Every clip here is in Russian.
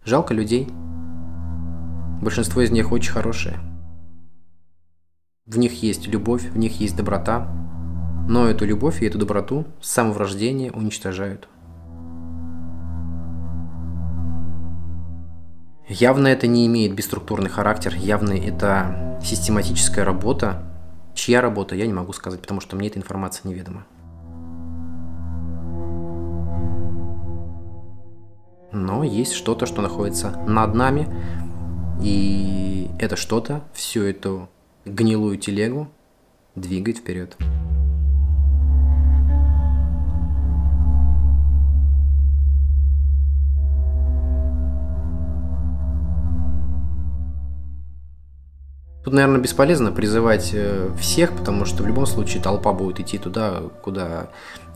Жалко людей. Большинство из них очень хорошие. В них есть любовь, в них есть доброта, но эту любовь и эту доброту с самого рождения уничтожают. Явно это не имеет бесструктурный характер, явно это систематическая работа. Чья работа, я не могу сказать, потому что мне эта информация неведома. Но есть что-то, что находится над нами, и это что-то всю эту гнилую телегу двигает вперед. Тут, наверное, бесполезно призывать всех, потому что в любом случае толпа будет идти туда, куда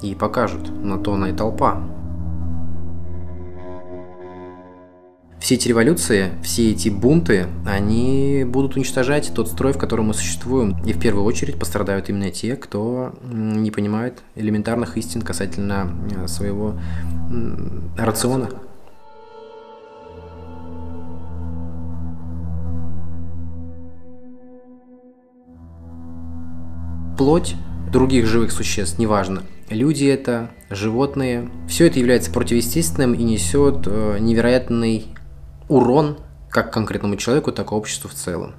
ей покажут. На то она и толпа. Все эти революции, все эти бунты, они будут уничтожать тот строй, в котором мы существуем. И в первую очередь пострадают именно те, кто не понимает элементарных истин касательно своего рациона. Плоть других живых существ, неважно, люди это, животные, все это является противоестественным и несет невероятный урон как конкретному человеку, так и обществу в целом.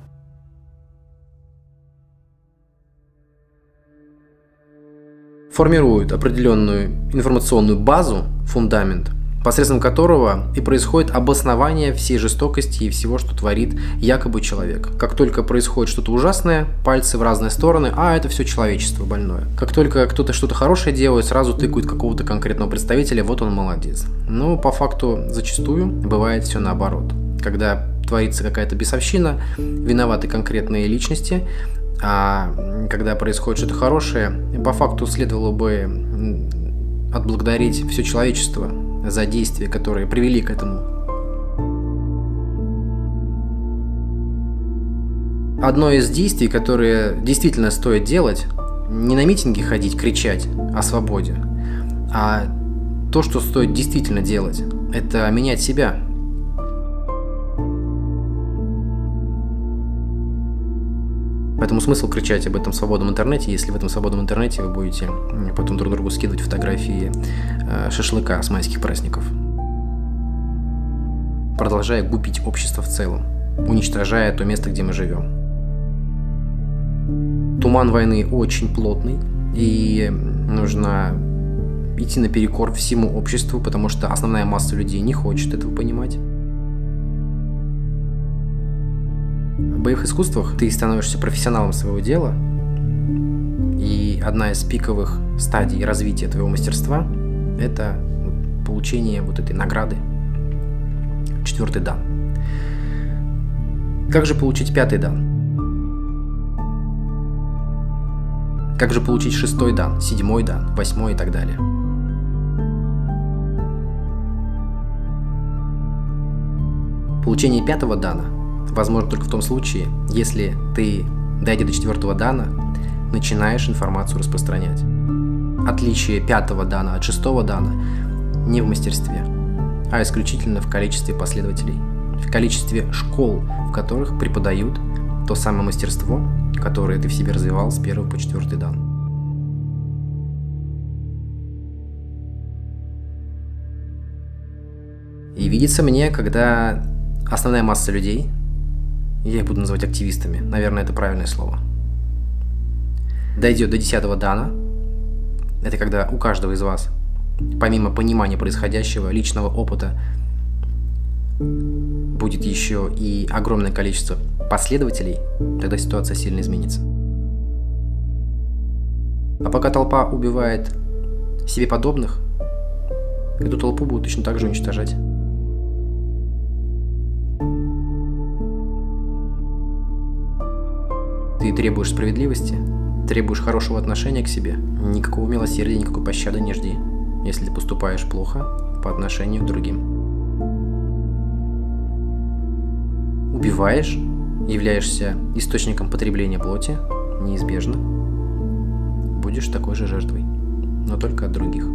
Формируют определенную информационную базу, фундамент, посредством которого и происходит обоснование всей жестокости и всего, что творит якобы человек. Как только происходит что-то ужасное, пальцы в разные стороны, а это все человечество больное. Как только кто-то что-то хорошее делает, сразу тыкают какого-то конкретного представителя, вот он молодец. Но по факту зачастую бывает все наоборот. Когда творится какая-то бесовщина, виноваты конкретные личности, а когда происходит что-то хорошее, по факту следовало бы отблагодарить все человечество за действия, которые привели к этому. Одно из действий, которые действительно стоит делать, не на митинги ходить, кричать о свободе, а то, что стоит действительно делать, это менять себя. Поэтому смысл кричать об этом в свободном интернете, если в этом свободном интернете вы будете потом друг другу скидывать фотографии шашлыка с майских праздников. Продолжая губить общество в целом, уничтожая то место, где мы живем. Туман войны очень плотный, и нужно идти наперекор всему обществу, потому что основная масса людей не хочет этого понимать. В боевых искусствах ты становишься профессионалом своего дела, и одна из пиковых стадий развития твоего мастерства – это получение вот этой награды, 4-й дан. Как же получить 5-й дан? Как же получить 6-й дан, 7-й дан, 8-й и так далее? Получение 5-го дана возможно только в том случае, если ты, дойдя до 4-го дана, начинаешь информацию распространять. Отличие 5-го дана от 6-го дана не в мастерстве, а исключительно в количестве последователей, в количестве школ, в которых преподают то самое мастерство, которое ты в себе развивал с 1 по 4 дан. И видится мне, когда основная масса людей, я их буду называть активистами, наверное, это правильное слово, дойдет до 10-го дана, это когда у каждого из вас, помимо понимания происходящего, личного опыта, будет еще и огромное количество последователей, тогда ситуация сильно изменится. А пока толпа убивает себе подобных, эту толпу будут точно так же уничтожать. Ты требуешь справедливости, требуешь хорошего отношения к себе, никакого милосердия, никакой пощады не жди, если ты поступаешь плохо по отношению к другим. Убиваешь, являешься источником потребления плоти, неизбежно будешь такой же жертвой, но только от других.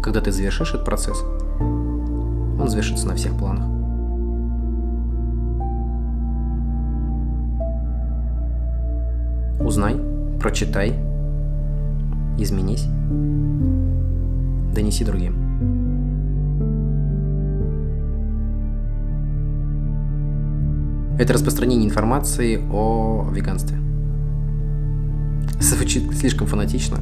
Когда ты завершишь этот процесс, он завершится на всех планах. Узнай, прочитай, изменись, донеси другим. Это распространение информации о веганстве. Звучит слишком фанатично.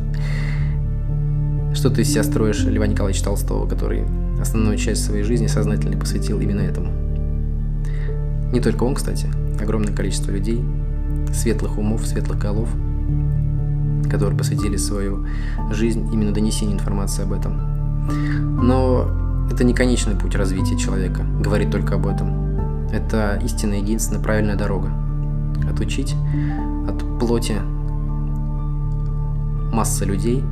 Что ты из себя строишь Льва Николаевича Толстого, который основную часть своей жизни сознательно посвятил именно этому. Не только он, кстати, огромное количество людей, светлых умов, светлых голов, которые посвятили свою жизнь именно донесению информации об этом. Но это не конечный путь развития человека, говорить только об этом. Это истинная, единственная правильная дорога. Отучить от плоти массы людей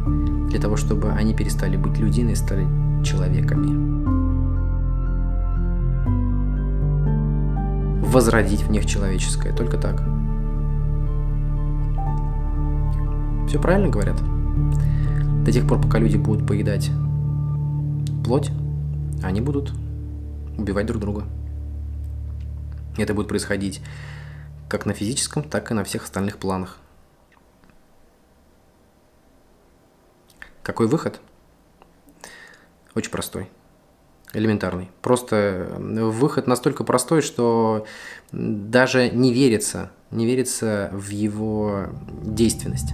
для того, чтобы они перестали быть людьми и стали человеками. Возродить в них человеческое. Только так. Все правильно говорят? До тех пор, пока люди будут поедать плоть, они будут убивать друг друга. И это будет происходить как на физическом, так и на всех остальных планах. Какой выход? Очень простой. Элементарный. Просто выход настолько простой, что даже не верится в его действенность.